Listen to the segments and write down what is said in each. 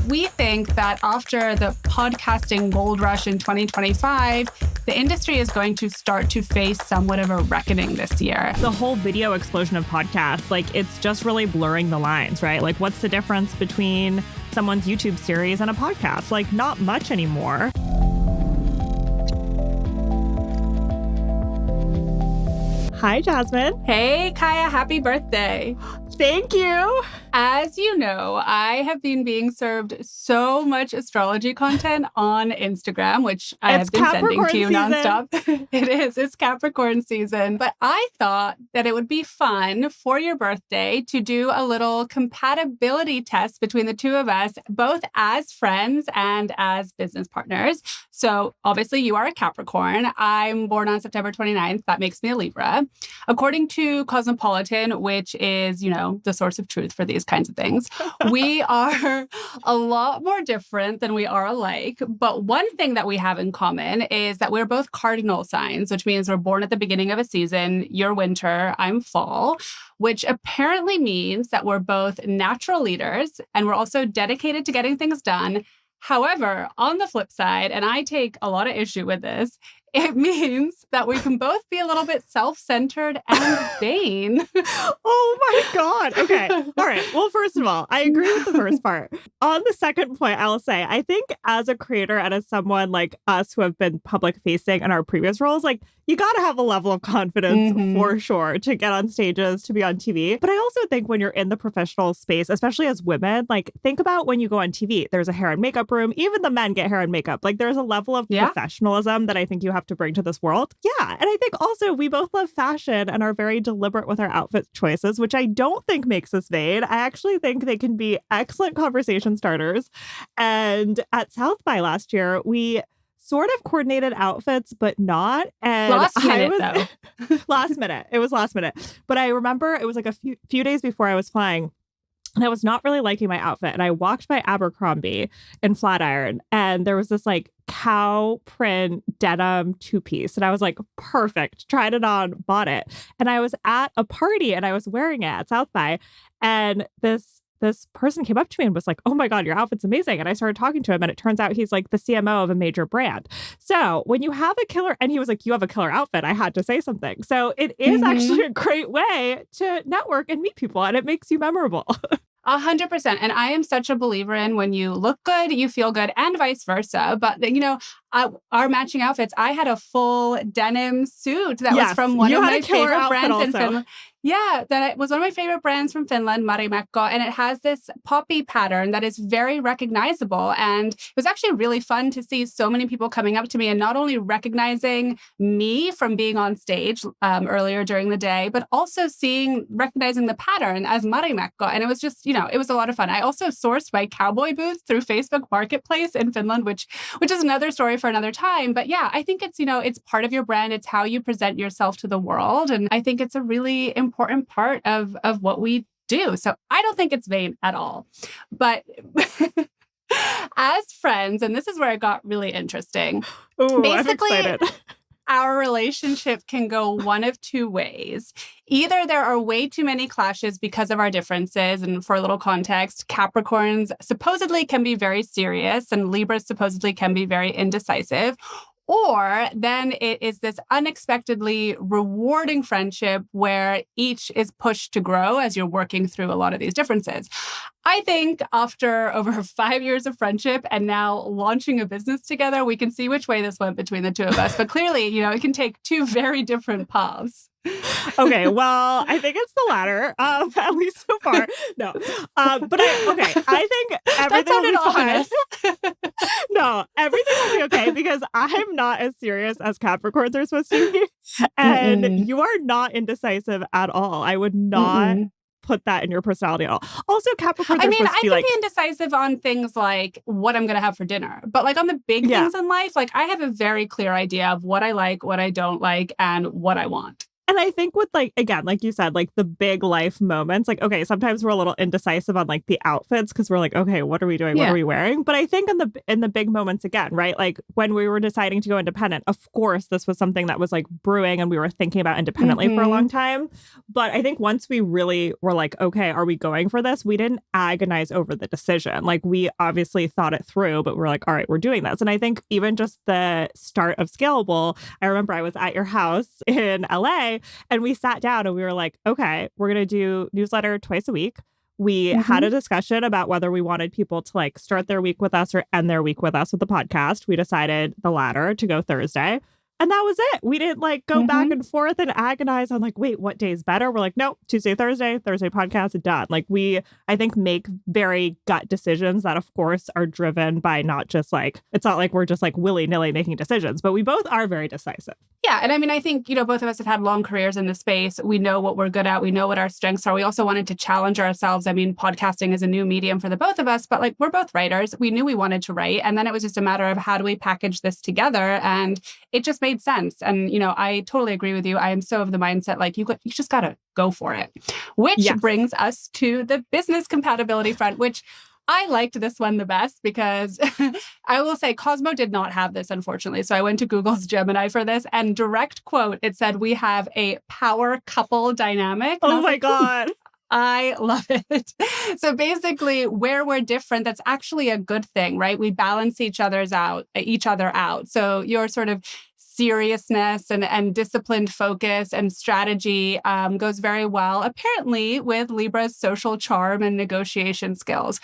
We think that after the podcasting gold rush in 2025, the industry is going to start to face somewhat of a reckoning this year. The whole video explosion of podcasts, like it's just really blurring the lines, right? Like what's the difference between someone's YouTube series and a podcast? Like not much anymore. Hi, Jasmine. Hey, Kaya, happy birthday. Thank you. As you know, I have been being served so much astrology content on Instagram, which I have been sending to you nonstop. It is. It's Capricorn season. But I thought that it would be fun for your birthday to do a little compatibility test between the two of us, both as friends and as business partners. So obviously you are a Capricorn. I'm born on September 29th. That makes me a Libra. According to Cosmopolitan, which is, the source of truth for these kinds of things, we are a lot more different than we are alike. But one thing that we have in common is that we're both cardinal signs, which means we're born at the beginning of a season. You're winter, I'm fall, which apparently means that we're both natural leaders and we're also dedicated to getting things done. However, on the flip side, and I take a lot of issue with this, it means that we can both be a little bit self-centered and vain. Oh my God. Okay. All right. Well, first of all, I agree with the first part. On the second point, I'll say, I think as a creator and as someone like us who have been public facing in our previous roles, like you got to have a level of confidence for sure to get on stages, to be on TV. But I also think when you're in the professional space, especially as women, like think about when you go on TV, there's a hair and makeup room. Even the men get hair and makeup. Like there's a level of professionalism that I think you have to bring to this world. Yeah. And I think also we both love fashion and are very deliberate with our outfit choices, which I don't think makes us vain. I actually think they can be excellent conversation starters. And at South by last year, we sort of coordinated outfits, but not. And last minute, though. Last minute. It was last minute. But I remember it was like a few days before I was flying. And I was not really liking my outfit. And I walked by Abercrombie in Flatiron. And there was this like cow print denim two-piece. And I was like, perfect. Tried it on, bought it. And I was at a party and I was wearing it at South by. And this person came up to me and was like, oh my God, your outfit's amazing. And I started talking to him. And it turns out he's like the CMO of a major brand. So when you have a killer, and he was like, you have a killer outfit, I had to say something. So it is actually a great way to network and meet people. And it makes you memorable. 100%. And I am such a believer in when you look good, you feel good, and vice versa. But, our matching outfits, I had a full denim suit that was from one of my favorite brands in Finland. Yeah, that was one of my favorite brands from Finland, Marimekko, and it has this poppy pattern that is very recognizable. And it was actually really fun to see so many people coming up to me and not only recognizing me from being on stage earlier during the day, but also recognizing the pattern as Marimekko. And it was just, it was a lot of fun. I also sourced my cowboy boots through Facebook Marketplace in Finland, which is another story for another time. But yeah, I think it's, it's part of your brand. It's how you present yourself to the world. And I think it's a really important part of what we do. So I don't think it's vain at all. But as friends, and this is where it got really interesting. Ooh, basically, I'm excited. Our relationship can go one of two ways. Either there are way too many clashes because of our differences. And for a little context, Capricorns supposedly can be very serious and Libras supposedly can be very indecisive. Or then it is this unexpectedly rewarding friendship where each is pushed to grow as you're working through a lot of these differences. I think after over 5 years of friendship and now launching a business together, we can see which way this went between the two of us. But clearly, it can take two very different paths. Okay, well, I think it's the latter, at least so far. No, but I think everything will be fine. No, everything will be okay because I'm not as serious as Capricorns are supposed to be, and you are not indecisive at all. I would not put that in your personality at all. Also, Capricorns are supposed to be I can be indecisive on things like what I'm going to have for dinner. But like on the big things in life, like I have a very clear idea of what I like, what I don't like, and what I want. And I think with like, again, like you said, like the big life moments, like, okay, sometimes we're a little indecisive on like the outfits because we're like, okay, what are we doing? What are we wearing? But I think in the big moments again, right? Like when we were deciding to go independent, of course, this was something that was like brewing and we were thinking about independently for a long time. But I think once we really were like, okay, are we going for this? We didn't agonize over the decision. Like we obviously thought it through, but we're like, all right, we're doing this. And I think even just the start of Scalable, I remember I was at your house in LA and we sat down and we were like, okay, we're going to do newsletter twice a week. We had a discussion about whether we wanted people to like start their week with us or end their week with us with the podcast. We decided the latter, to go Thursday. And that was it. We didn't like go back and forth and agonize on like, wait, what day's better? We're like, nope, Tuesday, Thursday podcast, done. Like we, I think, make very gut decisions that, of course, are driven by not just like, it's not like we're just like willy-nilly making decisions, but we both are very decisive. Yeah. And I mean, I think, both of us have had long careers in the space. We know what we're good at. We know what our strengths are. We also wanted to challenge ourselves. I mean, podcasting is a new medium for the both of us, but like we're both writers. We knew we wanted to write. And then it was just a matter of how do we package this together? And it just made sense. And, I totally agree with you. I am so of the mindset, like you just got to go for it, which brings us to the business compatibility front, which I liked this one the best because I will say Cosmo did not have this, unfortunately. So I went to Google's Gemini for this and direct quote, it said, we have a power couple dynamic. Oh my God. I love it. So basically, where we're different, that's actually a good thing, right? We balance each other out. So your sort of seriousness and disciplined focus and strategy goes very well, apparently, with Libra's social charm and negotiation skills.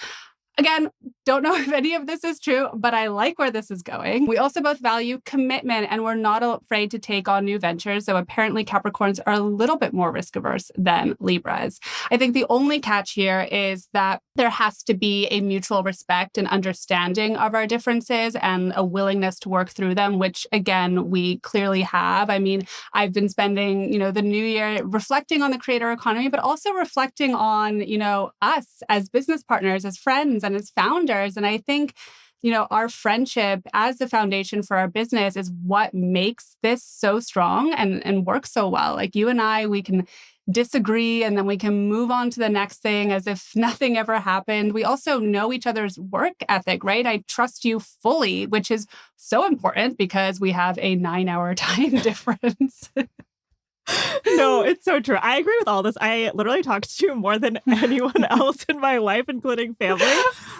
Again, don't know if any of this is true, but I like where this is going. We also both value commitment and we're not afraid to take on new ventures. So apparently Capricorns are a little bit more risk averse than Libras. I think the only catch here is that there has to be a mutual respect and understanding of our differences and a willingness to work through them, which again, we clearly have. I mean, I've been spending, the new year reflecting on the creator economy, but also reflecting on, us as business partners, as friends, and as founders. And I think, our friendship as the foundation for our business is what makes this so strong and work so well. Like you and I, we can disagree and then we can move on to the next thing as if nothing ever happened. We also know each other's work ethic, right? I trust you fully, which is so important because we have a 9-hour time difference. No, it's so true. I agree with all this. I literally talk to you more than anyone else in my life, including family.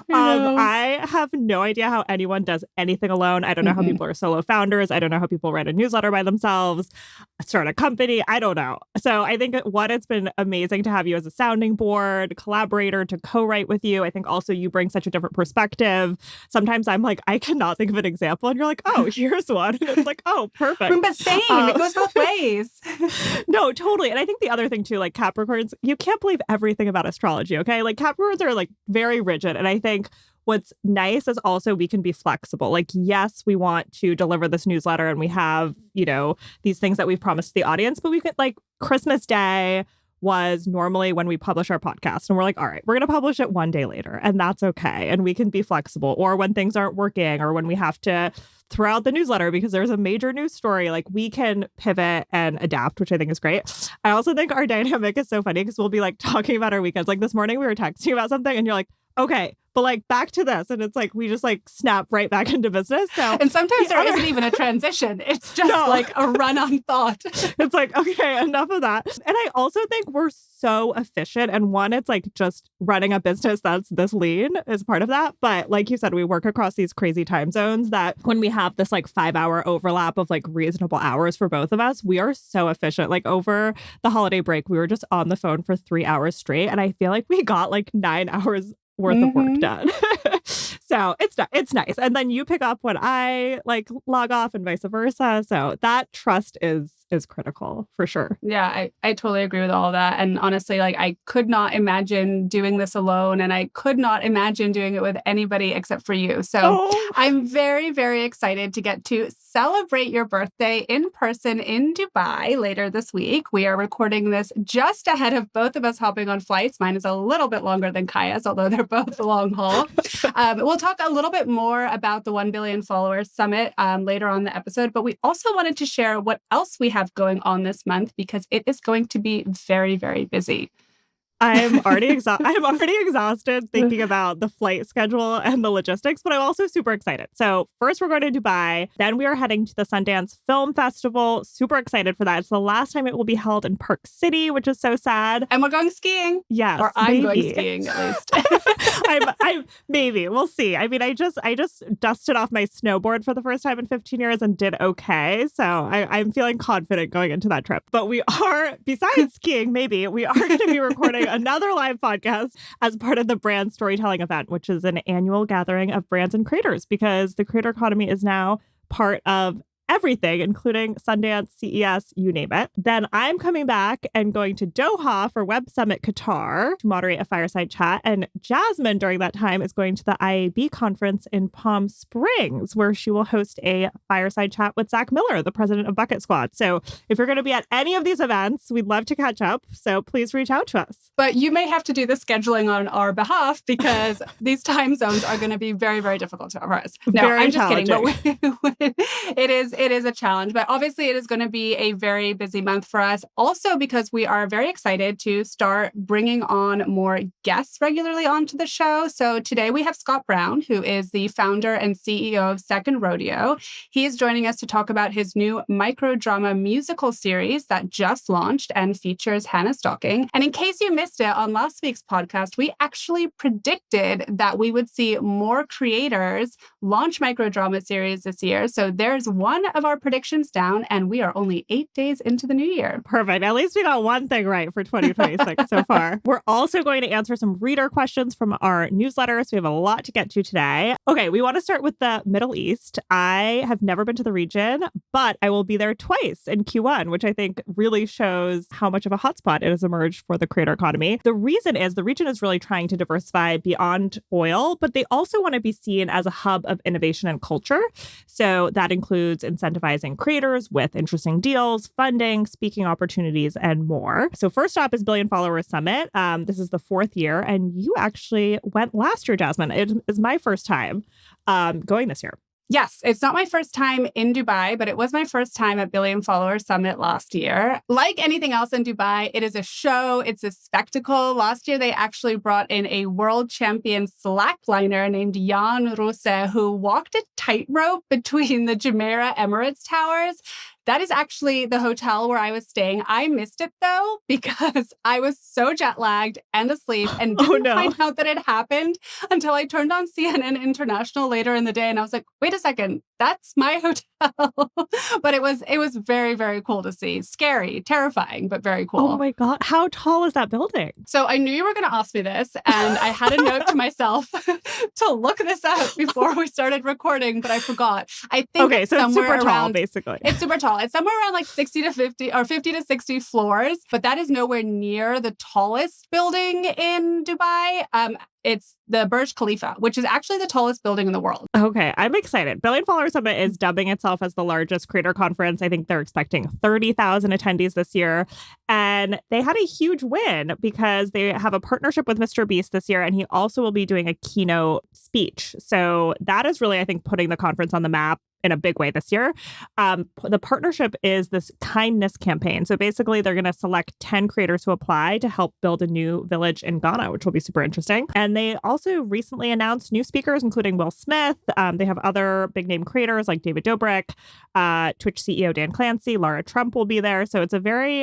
I have no idea how anyone does anything alone. I don't know how people are solo founders. I don't know how people write a newsletter by themselves, start a company. I don't know. So I think it's been amazing to have you as a sounding board, collaborator, to co-write with you. I think also you bring such a different perspective. Sometimes I'm like, I cannot think of an example. And you're like, oh, here's one. And it's like, oh, perfect. But same. It goes both ways. No, totally. And I think the other thing too, like Capricorns, you can't believe everything about astrology, okay? Like Capricorns are like very rigid. And I think what's nice is also we can be flexible. Like, yes, we want to deliver this newsletter and we have, these things that we've promised the audience, but we could like Christmas Day was normally when we publish our podcast and we're like, all right, we're going to publish it one day later and that's okay. And we can be flexible, or when things aren't working or when we have to throw out the newsletter because there's a major news story, like we can pivot and adapt, which I think is great. I also think our dynamic is so funny because we'll be like talking about our weekends. Like this morning we were texting about something and you're like, okay, but like back to this. And it's like, we just like snap right back into business. So, and sometimes there isn't even a transition. It's just like a run on thought. It's like, okay, enough of that. And I also think we're so efficient. And one, it's like just running a business that's this lean is part of that. But like you said, we work across these crazy time zones that when we have this like 5-hour overlap of like reasonable hours for both of us, we are so efficient. Like over the holiday break, we were just on the phone for 3 hours straight. And I feel like we got like 9 hours worth of work done. So it's nice. And then you pick up when I like log off and vice versa. So that trust is critical for sure. Yeah, I totally agree with all of that. And honestly, like I could not imagine doing this alone and I could not imagine doing it with anybody except for you. So I'm very, very excited to get to celebrate your birthday in person in Dubai later this week. We are recording this just ahead of both of us hopping on flights. Mine is a little bit longer than Kaya's, although they're both long haul. We'll we'll talk a little bit more about the 1 billion followers summit later on in the episode, but we also wanted to share what else we have going on this month because it is going to be very, very busy. I'm already exhausted thinking about the flight schedule and the logistics, but I'm also super excited. So first we're going to Dubai, then we are heading to the Sundance Film Festival. Super excited for that. It's the last time it will be held in Park City, which is so sad. And we're going skiing. Yes, or I'm going skiing at least. I'm maybe we'll see. I mean, I just dusted off my snowboard for the first time in 15 years and did okay. So I'm feeling confident going into that trip. But we are, besides skiing, maybe we are going to be recording another live podcast as part of the brand storytelling event, which is an annual gathering of brands and creators, because the creator economy is now part of everything, including Sundance, CES, you name it. Then I'm coming back and going to Doha for Web Summit Qatar to moderate a fireside chat. And Jasmine, during that time, is going to the IAB conference in Palm Springs, where she will host a fireside chat with Zach Miller, the president of Bucket Squad. So if you're going to be at any of these events, we'd love to catch up. So please reach out to us. But you may have to do the scheduling on our behalf because these time zones are going to be very, very difficult for us. No, very I'm just kidding. But it is a challenge, but obviously it is going to be a very busy month for us. Also, because we are very excited to start bringing on more guests regularly onto the show. So today we have Scott Brown, who is the founder and CEO of Second Rodeo. He is joining us to talk about his new Microdrama musical series that just launched and features Hannah Stocking. And in case you missed it on last week's podcast, we actually predicted that we would see more creators launch Microdrama series this year. So there's one of our predictions down, and we are only 8 days into the new year. Perfect. At least we got one thing right for 2026 so far. We're also going to answer some reader questions from our newsletter, so we have a lot to get to today. Okay, we want to start with the Middle East. I have never been to the region, but I will be there twice in Q1, which I think really shows how much of a hotspot it has emerged for the creator economy. The reason is the region is really trying to diversify beyond oil, but they also want to be seen as a hub of innovation and culture. So that includes incentivizing creators with interesting deals, funding, speaking opportunities, and more. So first stop is Billion Followers Summit. This is the 4th year, and you actually went last year, Jasmine. It is my first time going this year. Yes, it's not my first time in Dubai, but it was my first time at Billion Followers Summit last year. Like anything else in Dubai, it is a show. It's a spectacle. Last year, they actually brought in a world champion slackliner named Jan Ruse, who walked a tightrope between the Jumeirah Emirates Towers. That is actually the hotel where I was staying. I missed it, though, because I was so jet lagged and asleep and didn't find out that it happened until I turned on CNN International later in the day. And I was like, wait a second, that's my hotel. But it was very, very cool to see. Scary, terrifying, but very cool. Oh, my God. How tall is that building? So I knew you were going to ask me this, and I had a note to myself to look this up before we started recording, but I forgot. I think it's super tall, basically. It's super tall. It's somewhere around like 60 to 50 or 50 to 60 floors, but that is nowhere near the tallest building in Dubai. It's the Burj Khalifa, which is actually the tallest building in the world. Okay, I'm excited. Billion Followers Summit is dubbing itself as the largest creator conference. I think they're expecting 30,000 attendees this year. And they had a huge win because they have a partnership with Mr. Beast this year, and he also will be doing a keynote speech. So that is really, I think, putting the conference on the map in a big way this year. The partnership is this kindness campaign. So basically, they're going to select 10 creators who apply to help build a new village in Ghana, which will be super interesting. And they also recently announced new speakers, including Will Smith. They have other big name creators like David Dobrik, Twitch CEO Dan Clancy, Lara Trump will be there. So it's a very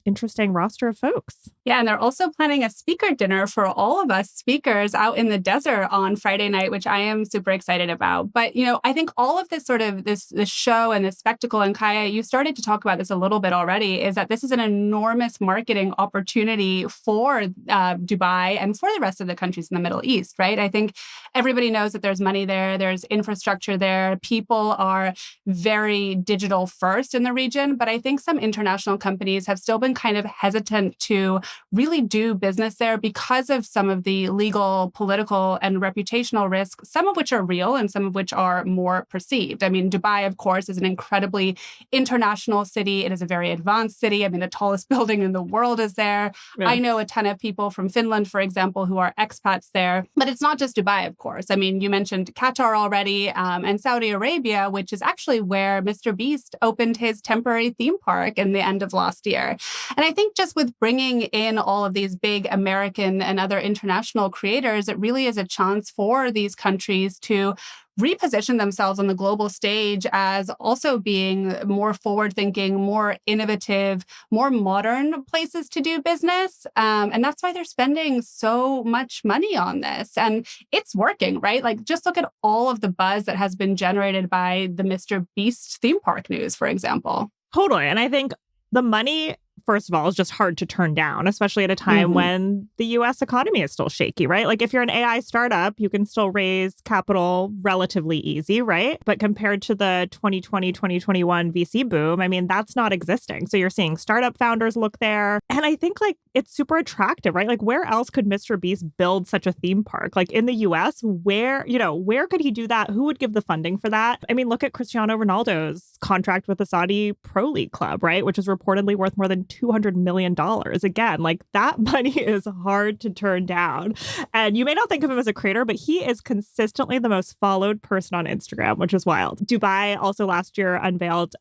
interesting roster of folks. Yeah, and they're also planning a speaker dinner for all of us speakers out in the desert on Friday night, which I am super excited about. But, I think all of this sort of this show and this spectacle, and Kaya, you started to talk about this a little bit already, is that this is an enormous marketing opportunity for Dubai and for the rest of the countries in the Middle East, right? I think everybody knows that there's money there, there's infrastructure there, people are very digital first in the region, but I think some international companies have still been kind of hesitant to really do business there because of some of the legal, political, and reputational risks, some of which are real and some of which are more perceived. I mean, Dubai, of course, is an incredibly international city. It is a very advanced city. I mean, the tallest building in the world is there. Yeah. I know a ton of people from Finland, for example, who are expats there. But it's not just Dubai, of course. I mean, you mentioned Qatar already, and Saudi Arabia, which is actually where Mr. Beast opened his temporary theme park in the end of last year. And I think just with bringing in all of these big American and other international creators, it really is a chance for these countries to reposition themselves on the global stage as also being more forward-thinking, more innovative, more modern places to do business. And that's why they're spending so much money on this. And it's working, right? Like, just look at all of the buzz that has been generated by the Mr. Beast theme park news, for example. Totally. And I think the money, first of all, is just hard to turn down, especially at a time when the U.S. economy is still shaky, right? Like, if you're an AI startup, you can still raise capital relatively easy, right? But compared to the 2020, 2021 VC boom, I mean, that's not existing. So you're seeing startup founders look there. And I think, like, it's super attractive, right? Like, where else could Mr. Beast build such a theme park? Like, in the U.S., where could he do that? Who would give the funding for that? I mean, look at Cristiano Ronaldo's contract with the Saudi Pro League club, right? Which is reportedly worth more than $200 million. Again, like, that money is hard to turn down. And you may not think of him as a creator, but he is consistently the most followed person on Instagram, which is wild. Dubai also last year unveiled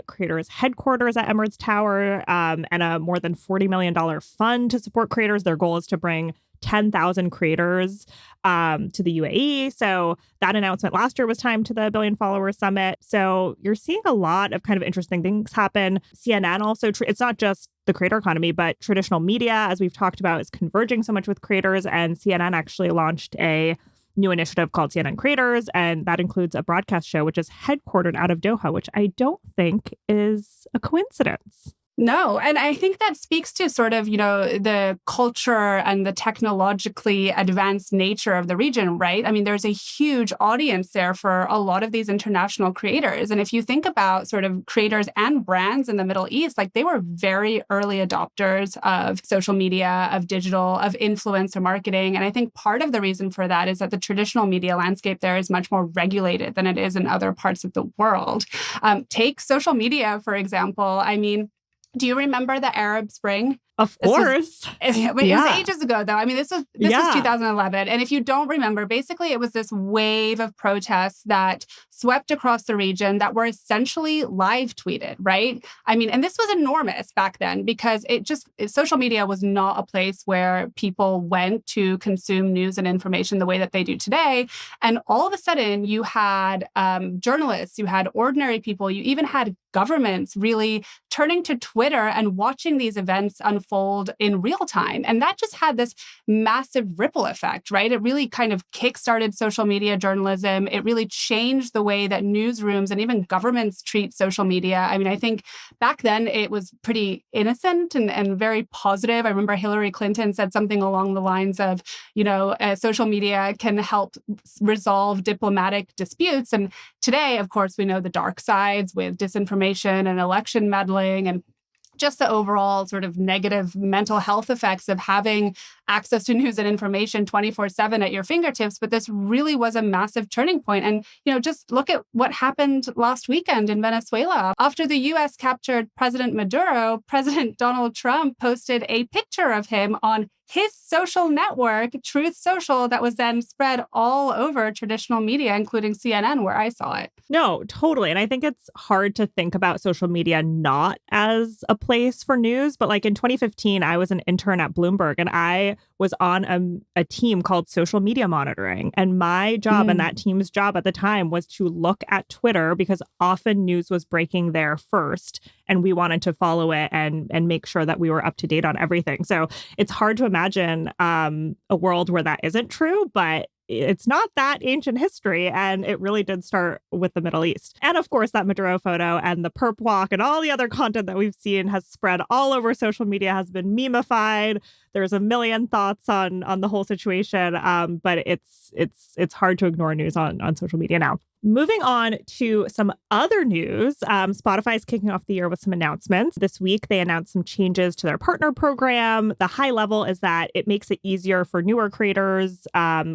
creators' headquarters at Emirates Tower, and a more than $40 million fund to support creators. Their goal is to bring 10,000 creators to the UAE. So that announcement last year was timed to the Billion Follower Summit. So you're seeing a lot of kind of interesting things happen. CNN also, it's not just the creator economy, but traditional media, as we've talked about, is converging so much with creators. And CNN actually launched a new initiative called CNN Creators, and that includes a broadcast show which is headquartered out of Doha, which I don't think is a coincidence. No. And I think that speaks to sort of, the culture and the technologically advanced nature of the region, right? I mean, there's a huge audience there for a lot of these international creators. And if you think about sort of creators and brands in the Middle East, like, they were very early adopters of social media, of digital, of influencer marketing. And I think part of the reason for that is that the traditional media landscape there is much more regulated than it is in other parts of the world. Take social media, for example. I mean, do you remember the Arab Spring? Of course. It was ages ago, though. I mean, this was 2011. And if you don't remember, basically, it was this wave of protests that swept across the region that were essentially live tweeted, right? I mean, and this was enormous back then because social media was not a place where people went to consume news and information the way that they do today. And all of a sudden, you had journalists, you had ordinary people, you even had governments really turning to Twitter and watching these events unfold in real time. And that just had this massive ripple effect, right? It really kind of kickstarted social media journalism. It really changed the way that newsrooms and even governments treat social media. I mean, I think back then it was pretty innocent and very positive. I remember Hillary Clinton said something along the lines of, social media can help resolve diplomatic disputes. And today, of course, we know the dark sides with disinformation and election meddling and just the overall sort of negative mental health effects of having access to news and information 24/7 at your fingertips. But this really was a massive turning point. And, just look at what happened last weekend in Venezuela. After the U.S. captured President Maduro, President Donald Trump posted a picture of him on his social network, Truth Social, that was then spread all over traditional media, including CNN, where I saw it. No, totally. And I think it's hard to think about social media not as a place for news. But like in 2015, I was an intern at Bloomberg and I was on a team called Social Media Monitoring. And my job and that team's job at the time was to look at Twitter because often news was breaking there first. And we wanted to follow it and make sure that we were up to date on everything. So it's hard to imagine a world where that isn't true, but it's not that ancient history. And it really did start with the Middle East. And of course, that Maduro photo and the perp walk and all the other content that we've seen has spread all over social media, has been memeified. There's a million thoughts on the whole situation, but it's hard to ignore news on social media now. Moving on to some other news, Spotify is kicking off the year with some announcements. This week, they announced some changes to their partner program. The high level is that it makes it easier for newer creators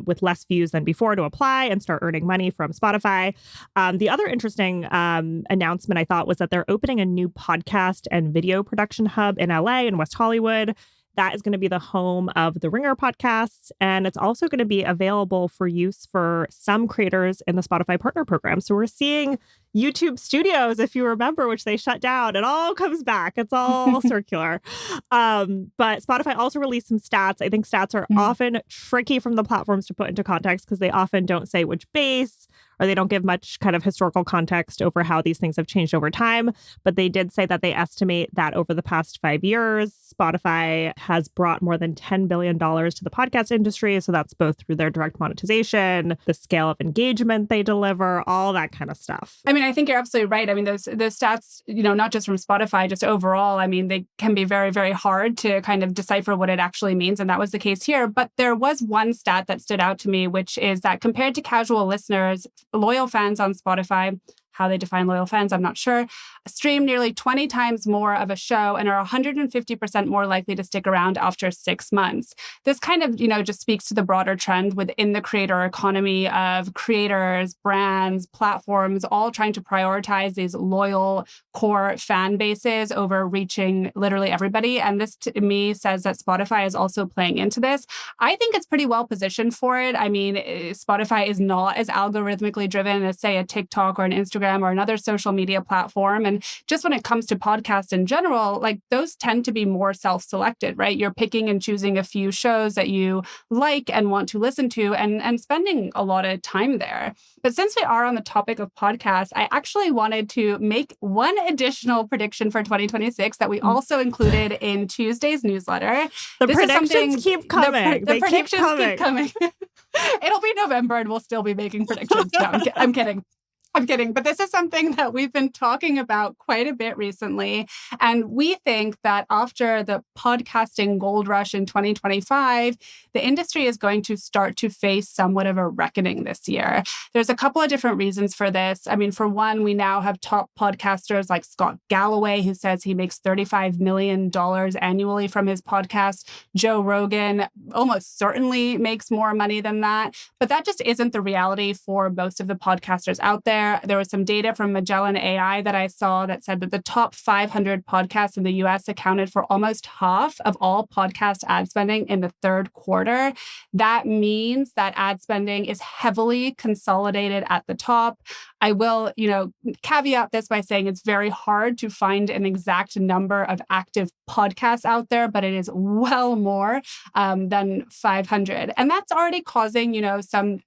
with less views than before to apply and start earning money from Spotify. The other interesting announcement I thought was that they're opening a new podcast and video production hub in LA and West Hollywood. That is going to be the home of the Ringer podcast, and it's also going to be available for use for some creators in the Spotify partner program. So we're seeing YouTube Studios, if you remember, which they shut down. It all comes back. It's all circular. But Spotify also released some stats. I think stats are often tricky from the platforms to put into context because they often don't say which base, or they don't give much kind of historical context over how these things have changed over time. But they did say that they estimate that over the past 5 years, Spotify has brought more than $10 billion to the podcast industry. So that's both through their direct monetization, the scale of engagement they deliver, all that kind of stuff. I mean, I think you're absolutely right. I mean, those stats, not just from Spotify, just overall, I mean, they can be very, very hard to kind of decipher what it actually means. And that was the case here. But there was one stat that stood out to me, which is that compared to casual listeners, loyal fans on Spotify, how they define loyal fans, I'm not sure, stream nearly 20 times more of a show and are 150% more likely to stick around after 6 months. This kind of, just speaks to the broader trend within the creator economy of creators, brands, platforms, all trying to prioritize these loyal core fan bases over reaching literally everybody. And this, to me, says that Spotify is also playing into this. I think it's pretty well positioned for it. I mean, Spotify is not as algorithmically driven as, say, a TikTok or an Instagram or another social media platform. And just when it comes to podcasts in general, like those tend to be more self-selected, right? You're picking and choosing a few shows that you like and want to listen to and spending a lot of time there. But since we are on the topic of podcasts, I actually wanted to make one additional prediction for 2026 that we also included in Tuesday's newsletter. The predictions keep coming. The predictions keep coming. It'll be November and we'll still be making predictions. No, I'm kidding. But this is something that we've been talking about quite a bit recently. And we think that after the podcasting gold rush in 2025, the industry is going to start to face somewhat of a reckoning this year. There's a couple of different reasons for this. I mean, for one, we now have top podcasters like Scott Galloway, who says he makes $35 million annually from his podcast. Joe Rogan almost certainly makes more money than that. But that just isn't the reality for most of the podcasters out there. There was some data from Magellan AI that I saw that said that the top 500 podcasts in the US accounted for almost half of all podcast ad spending in the third quarter. That means that ad spending is heavily consolidated at the top. I will, caveat this by saying it's very hard to find an exact number of active podcasts out there, but it is well more than 500. And that's already causing, some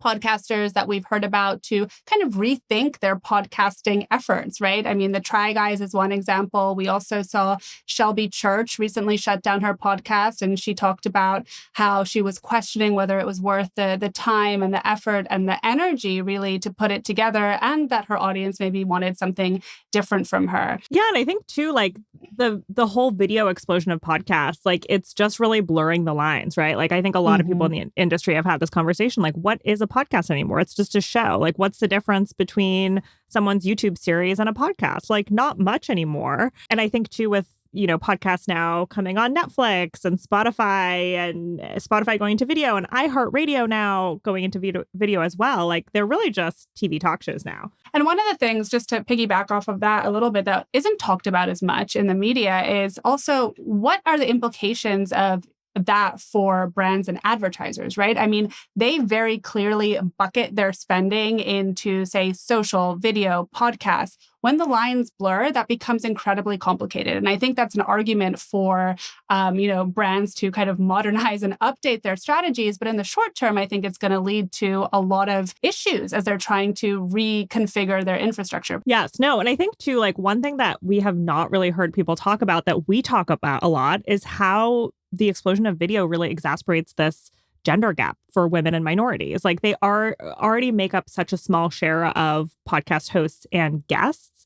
podcasters that we've heard about to kind of rethink their podcasting efforts, right? I mean, the Try Guys is one example. We also saw Shelby Church recently shut down her podcast, and she talked about how she was questioning whether it was worth the time and the effort and the energy really to put it together, and that her audience maybe wanted something different from her. Yeah, and I think too, like the whole video explosion of podcasts, like it's just really blurring the lines, right? Like I think a lot of people in the industry have had this conversation, like what is a podcast anymore? It's just a show. Like what's the difference between someone's YouTube series and a podcast? Like not much anymore. And I think too with podcasts now coming on Netflix and Spotify going to video and iHeartRadio now going into video as well. Like they're really just TV talk shows now. And one of the things, just to piggyback off of that a little bit, that isn't talked about as much in the media is also what are the implications of that for brands and advertisers, right? I mean, they very clearly bucket their spending into, say, social, video, podcasts. When the lines blur, that becomes incredibly complicated. And I think that's an argument for, brands to kind of modernize and update their strategies. But in the short term, I think it's going to lead to a lot of issues as they're trying to reconfigure their infrastructure. Yes, no. And I think too, like one thing that we have not really heard people talk about that we talk about a lot is how the explosion of video really exacerbates this gender gap for women and minorities. Like they already make up such a small share of podcast hosts and guests.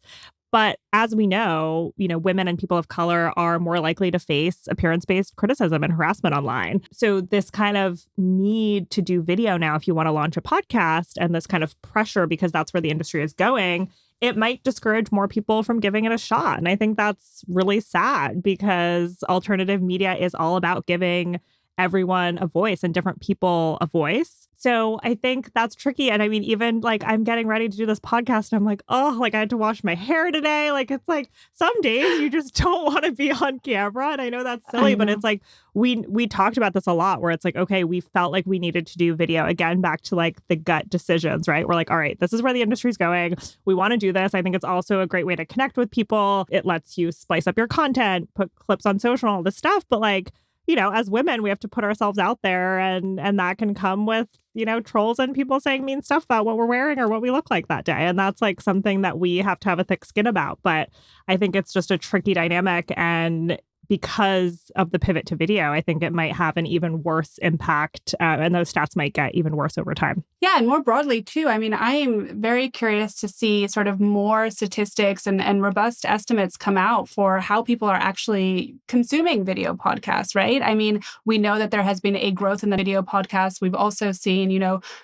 But as we know, women and people of color are more likely to face appearance-based criticism and harassment online. So this kind of need to do video now, if you want to launch a podcast, and this kind of pressure, because that's where the industry is going, it might discourage more people from giving it a shot. And I think that's really sad, because alternative media is all about giving everyone a voice and different people a voice. So I think that's tricky. And I mean, even like I'm getting ready to do this podcast and I'm like, oh, like I had to wash my hair today. Like, it's like some days you just don't want to be on camera. And I know that's silly, but it's like we talked about this a lot, where it's like, okay, we felt like we needed to do video again, back to like the gut decisions, right? We're like, all right, this is where the industry's going. We want to do this. I think it's also a great way to connect with people. It lets you splice up your content, put clips on social, all this stuff. But like, as women, we have to put ourselves out there, and that can come with, trolls and people saying mean stuff about what we're wearing or what we look like that day. And that's like something that we have to have a thick skin about. But I think it's just a tricky dynamic. And because of the pivot to video, I think it might have an even worse impact, and those stats might get even worse over time. Yeah, and more broadly, too. I mean, I am very curious to see sort of more statistics and robust estimates come out for how people are actually consuming video podcasts, right? I mean, we know that there has been a growth in the video podcasts. We've also seen,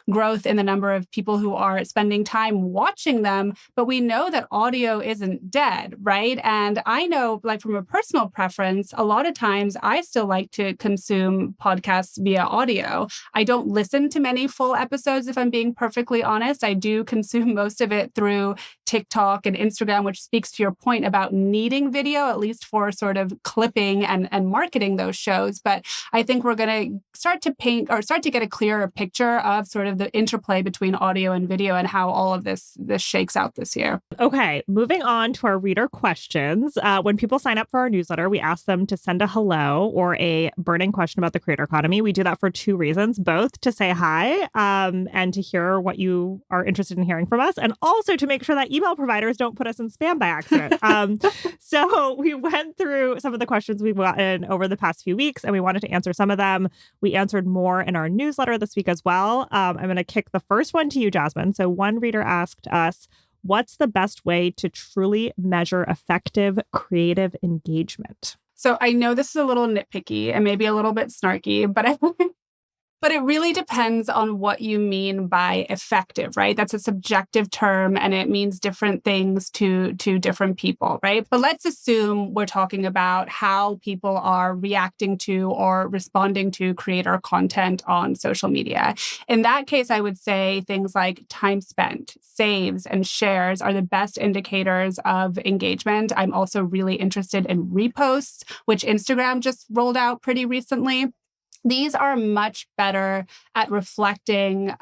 growth in the number of people who are spending time watching them. But we know that audio isn't dead, right? And I know, like, from a personal preference, a lot of times I still like to consume podcasts via audio. I don't listen to many full episodes, if I'm being perfectly honest. I do consume most of it through TikTok and Instagram, which speaks to your point about needing video, at least for sort of clipping and marketing those shows. But I think we're going to start to get a clearer picture of sort of the interplay between audio and video and how all of this shakes out this year. Okay, moving on to our reader questions. When people sign up for our newsletter, we ask them to send a hello or a burning question about the creator economy. We do that for two reasons, both to say hi and to hear what you are interested in hearing from us, and also to make sure that email providers don't put us in spam by accident. So we went through some of the questions we've gotten over the past few weeks, and we wanted to answer some of them. We answered more in our newsletter this week as well. I'm going to kick the first one to you, Jasmine. So one reader asked us, what's the best way to truly measure effective creative engagement? So I know this is a little nitpicky and maybe a little bit snarky, but it really depends on what you mean by effective, right? That's a subjective term, and it means different things to different people, right? But let's assume we're talking about how people are reacting to or responding to creator content on social media. In that case, I would say things like time spent, saves, and shares are the best indicators of engagement. I'm also really interested in reposts, which Instagram just rolled out pretty recently. These are much better at reflecting,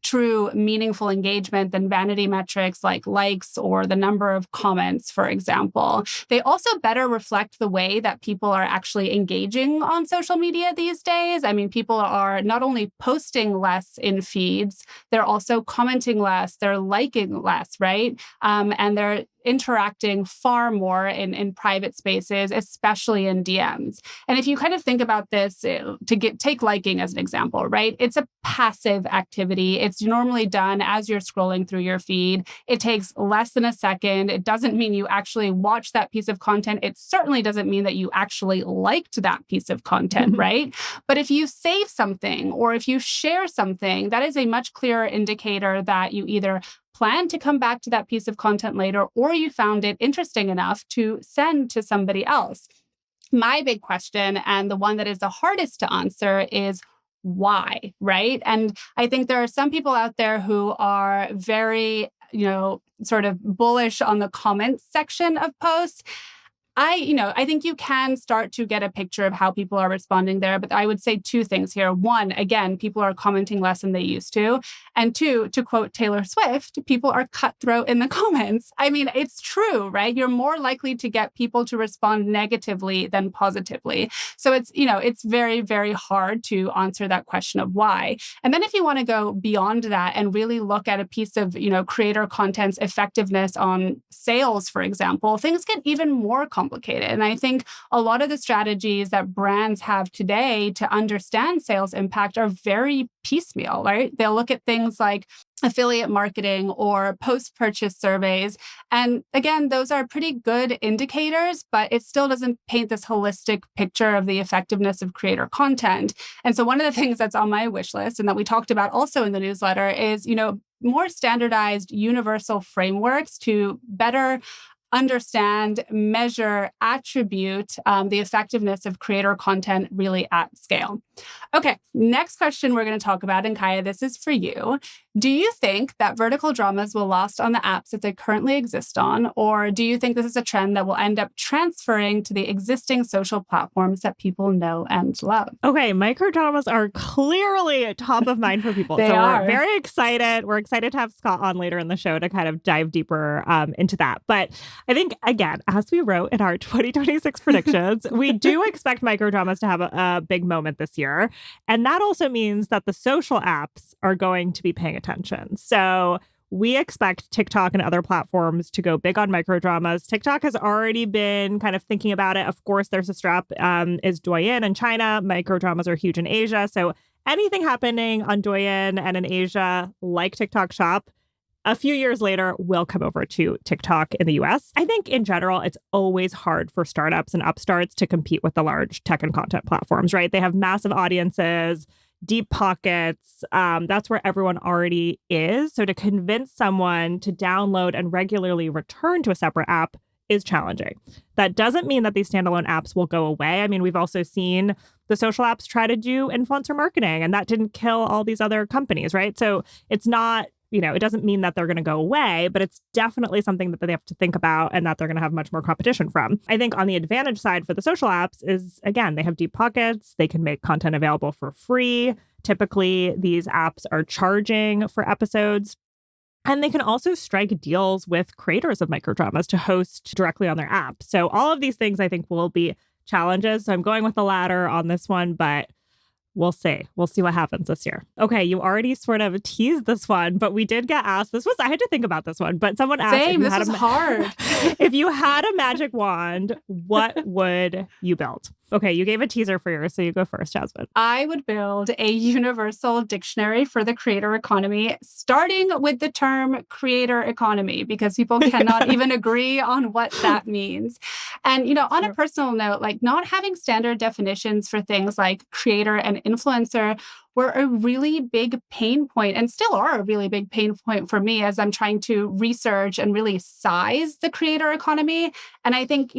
true meaningful engagement than vanity metrics like likes or the number of comments, for example. They also better reflect the way that people are actually engaging on social media these days. I mean, people are not only posting less in feeds, they're also commenting less, they're liking less, right? And they're interacting far more in private spaces, especially in DMs. And if you kind of think about this, take liking as an example, right? It's a passive activity. It's normally done as you're scrolling through your feed. It takes less than a second. It doesn't mean you actually watch that piece of content. It certainly doesn't mean that you actually liked that piece of content, right? But if you save something or if you share something, that is a much clearer indicator that you either plan to come back to that piece of content later, or you found it interesting enough to send to somebody else. My big question, and the one that is the hardest to answer, is why, right? And I think there are some people out there who are very, sort of bullish on the comments section of posts. I think you can start to get a picture of how people are responding there, but I would say two things here. One, again, people are commenting less than they used to. And two, to quote Taylor Swift, people are cutthroat in the comments. I mean, it's true, right? You're more likely to get people to respond negatively than positively. So it's very, very hard to answer that question of why. And then if you want to go beyond that and really look at a piece of, creator content's effectiveness on sales, for example, things get even more complicated. complicated. And I think a lot of the strategies that brands have today to understand sales impact are very piecemeal, right? They'll look at things like affiliate marketing or post-purchase surveys. And again, those are pretty good indicators, but it still doesn't paint this holistic picture of the effectiveness of creator content. And so one of the things that's on my wish list and that we talked about also in the newsletter is, more standardized universal frameworks to better understand, measure, attribute the effectiveness of creator content really at scale. Okay, next question we're going to talk about, and Kaya, this is for you. Do you think that vertical dramas will last on the apps that they currently exist on, or do you think this is a trend that will end up transferring to the existing social platforms that people know and love? Okay, microdramas are clearly top of mind for people. We're very excited. We're excited to have Scott on later in the show to kind of dive deeper into that. But I think, again, as we wrote in our 2026 predictions, we do expect microdramas to have a big moment this year. And that also means that the social apps are going to be paying attention. So we expect TikTok and other platforms to go big on microdramas. TikTok has already been kind of thinking about it. Of course, there's a strap is Douyin in China. Microdramas are huge in Asia. So anything happening on Douyin and in Asia, like TikTok Shop, a few years later, will come over to TikTok in the US. I think in general, it's always hard for startups and upstarts to compete with the large tech and content platforms, right? They have massive audiences, deep pockets. That's where everyone already is. So to convince someone to download and regularly return to a separate app is challenging. That doesn't mean that these standalone apps will go away. I mean, we've also seen the social apps try to do influencer marketing, and that didn't kill all these other companies, right? So it's not, it doesn't mean that they're going to go away, but it's definitely something that they have to think about and that they're going to have much more competition from. I think on the advantage side for the social apps is, again, they have deep pockets. They can make content available for free. Typically, these apps are charging for episodes. And they can also strike deals with creators of microdramas to host directly on their app. So all of these things, I think, will be challenges. So I'm going with the latter on this one, but we'll see. We'll see what happens this year. Okay, you already sort of teased this one, but we did get asked. I had to think about this one, but someone asked. Same, this was hard. If you had a magic wand, what would you build? Okay, you gave a teaser for yours, so you go first, Jasmine. I would build a universal dictionary for the creator economy, starting with the term creator economy, because people cannot even agree on what that means. And, on a personal note, like not having standard definitions for things like creator and influencer were a really big pain point and still are a really big pain point for me as I'm trying to research and really size the creator economy. And I think,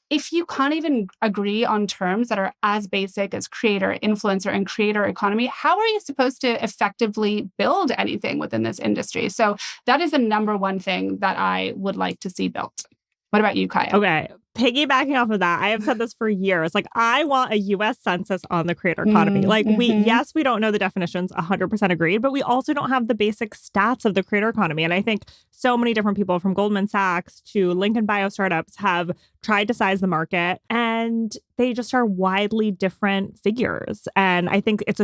if you can't even agree on terms that are as basic as creator, influencer, and creator economy, how are you supposed to effectively build anything within this industry? So that is the number one thing that I would like to see built. What about you, Kaya? Okay. Piggybacking off of that, I have said this for years. Like, I want a US census on the creator economy. We don't know the definitions, 100% agreed, but we also don't have the basic stats of the creator economy. And I think so many different people from Goldman Sachs to link in bio startups have tried to size the market, and they just are widely different figures. And I think it's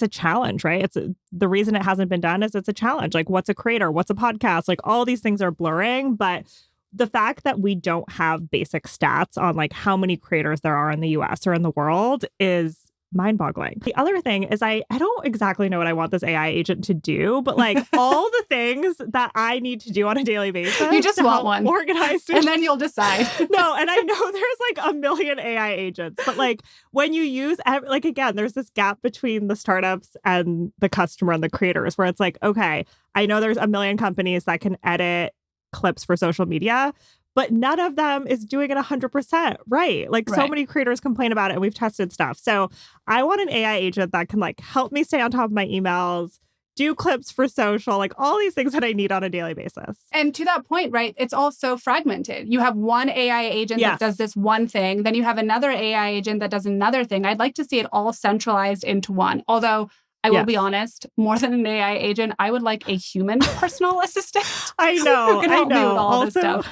a challenge, right? The reason it hasn't been done is it's a challenge. Like, what's a creator? What's a podcast? Like, all these things are blurring, but the fact that we don't have basic stats on like how many creators there are in the US or in the world is mind-boggling. The other thing is I don't exactly know what I want this AI agent to do, but like all the things that I need to do on a daily basis. You just want one. Organized. And then you'll decide. No, and I know there's like a million AI agents, but like when you use, again, there's this gap between the startups and the customer and the creators where it's like, okay, I know there's a million companies that can edit clips for social media, but none of them is doing it 100% right. Like so many creators complain about it, and we've tested stuff. So I want an AI agent that can like help me stay on top of my emails, do clips for social, like all these things that I need on a daily basis. And to that point, right, it's all so fragmented. You have one AI agent that does this one thing, then you have another AI agent that does another thing. I'd like to see it all centralized into one. Although I will be honest, more than an AI agent, I would like a human personal assistant. I know. Who can help me with all this stuff.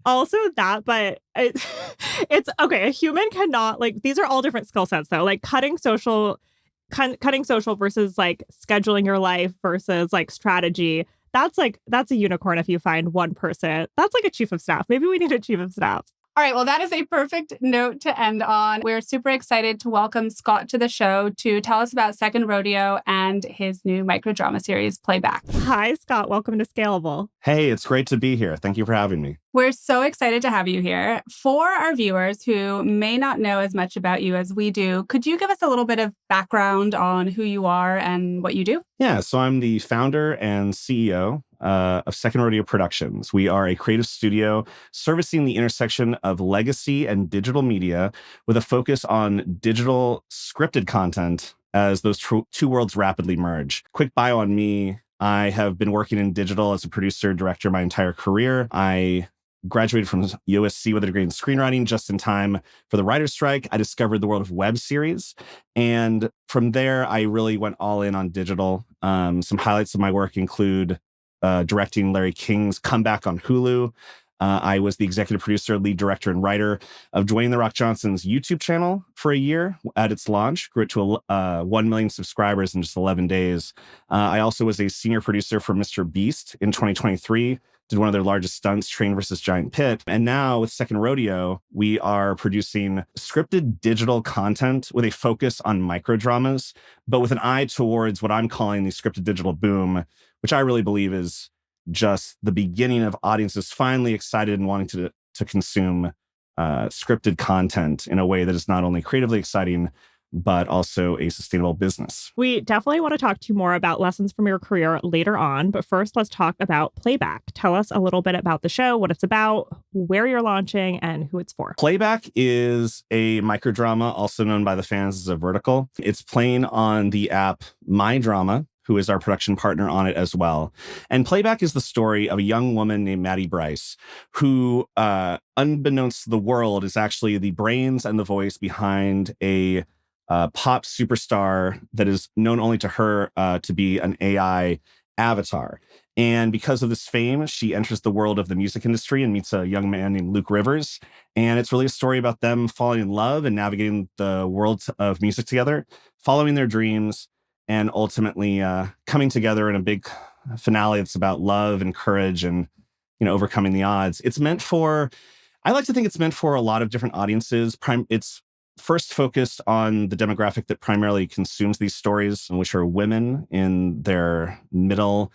Also that, but it's okay. A human cannot, like, these are all different skill sets though. Like cutting social versus like scheduling your life versus like strategy. That's a unicorn if you find one person. That's like a chief of staff. Maybe we need a chief of staff. All right, well, that is a perfect note to end on. We're super excited to welcome Scott to the show to tell us about Second Rodeo and his new microdrama series, Playback. Hi, Scott. Welcome to Scalable. Hey, it's great to be here. Thank you for having me. We're so excited to have you here. For our viewers who may not know as much about you as we do, could you give us a little bit of background on who you are and what you do? Yeah, so I'm the founder and CEO of Second Rodeo Productions. We are a creative studio servicing the intersection of legacy and digital media with a focus on digital scripted content as those two worlds rapidly merge. Quick bio on me. I have been working in digital as a producer, director my entire career. I graduated from USC with a degree in screenwriting just in time for the writer's strike. I discovered the world of web series. And from there, I really went all in on digital. Some highlights of my work include directing Larry King's Comeback on Hulu. I was the executive producer, lead director, and writer of Dwayne "The Rock" Johnson's YouTube channel for a year at its launch, grew it to 1 million subscribers in just 11 days. I also was a senior producer for Mr. Beast in 2023, did one of their largest stunts, Train versus Giant Pit. And now with Second Rodeo, we are producing scripted digital content with a focus on microdramas, but with an eye towards what I'm calling the scripted digital boom, which I really believe is just the beginning of audiences finally excited and wanting to consume scripted content in a way that is not only creatively exciting, but also a sustainable business. We definitely want to talk to you more about lessons from your career later on. But first, let's talk about Playback. Tell us a little bit about the show, what it's about, where you're launching, and who it's for. Playback is a microdrama, also known by the fans as a vertical. It's playing on the app Microdrama, who is our production partner on it as well. And Playback is the story of a young woman named Maddie Bryce, who, unbeknownst to the world, is actually the brains and the voice behind a pop superstar that is known only to her to be an AI avatar. And because of this fame, she enters the world of the music industry and meets a young man named Luke Rivers. And it's really a story about them falling in love and navigating the world of music together, following their dreams, and ultimately coming together in a big finale that's about love and courage and, overcoming the odds. I like to think it's meant for a lot of different audiences. It's first focused on the demographic that primarily consumes these stories, which are women in their middle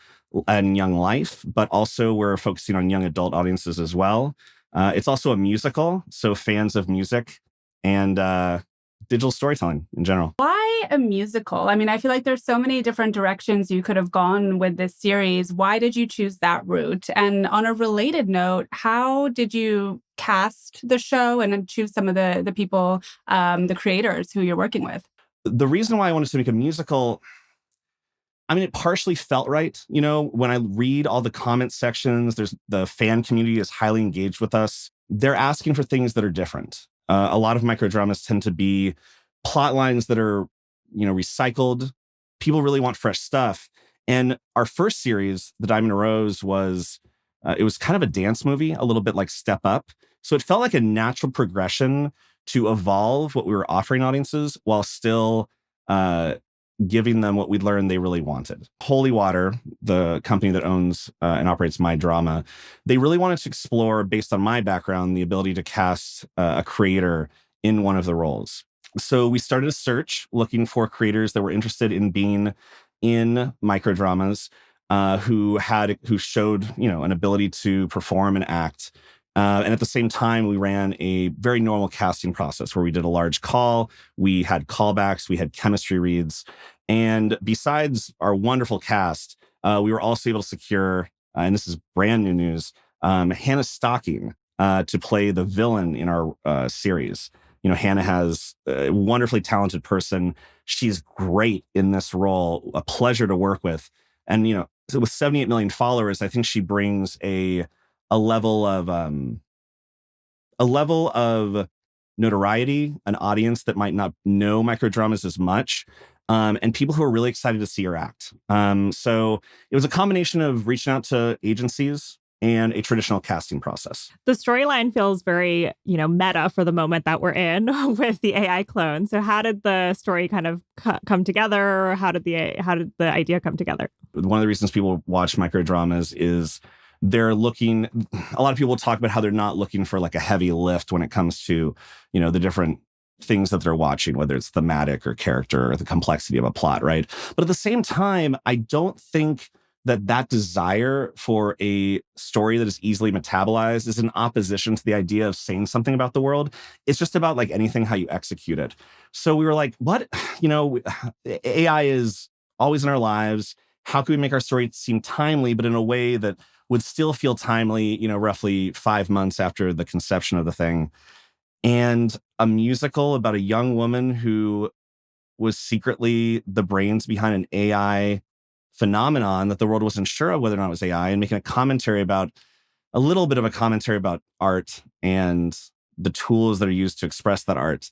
and young life, but also we're focusing on young adult audiences as well. It's also a musical, so fans of music and digital storytelling in general. Why a musical? I mean, I feel like there's so many different directions you could have gone with this series. Why did you choose that route? And on a related note, how did you cast the show and choose some of the people, the creators who you're working with? The reason why I wanted to make a musical, it partially felt right. When I read all the comment sections, the fan community is highly engaged with us. They're asking for things that are different. A lot of microdramas tend to be plot lines that are, recycled. People really want fresh stuff. And our first series, The Diamond Rose, it was kind of a dance movie, a little bit like Step Up. So it felt like a natural progression to evolve what we were offering audiences while still giving them what we'd learned they really wanted. Holy Water, the company that owns and operates Microdrama, they really wanted to explore, based on my background, the ability to cast a creator in one of the roles. So we started a search looking for creators that were interested in being in microdramas, who showed, an ability to perform and act. And at the same time, we ran a very normal casting process where we did a large call. We had callbacks, we had chemistry reads. And besides our wonderful cast, we were also able to secure, and this is brand new news, Hannah Stocking to play the villain in our series. Hannah has a wonderfully talented person. She's great in this role, a pleasure to work with. And, with 78 million followers, I think she brings a level of notoriety, an audience that might not know microdramas as much, and people who are really excited to see her act. So it was a combination of reaching out to agencies and a traditional casting process. The storyline feels very, meta for the moment that we're in with the AI clone. So how did the story kind of come together? How did the idea come together? One of the reasons people watch microdramas is they're looking, a lot of people talk about how they're not looking for like a heavy lift when it comes to, the different things that they're watching, whether it's thematic or character or the complexity of a plot, right? But at the same time, I don't think that desire for a story that is easily metabolized is in opposition to the idea of saying something about the world. It's just about like anything, how you execute it. So we were like, what? AI is always in our lives. How can we make our story seem timely, but in a way that would still feel timely, roughly 5 months after the conception of the thing? And a musical about a young woman who was secretly the brains behind an AI phenomenon that the world wasn't sure of whether or not it was AI, and making a little bit of a commentary about art and the tools that are used to express that art.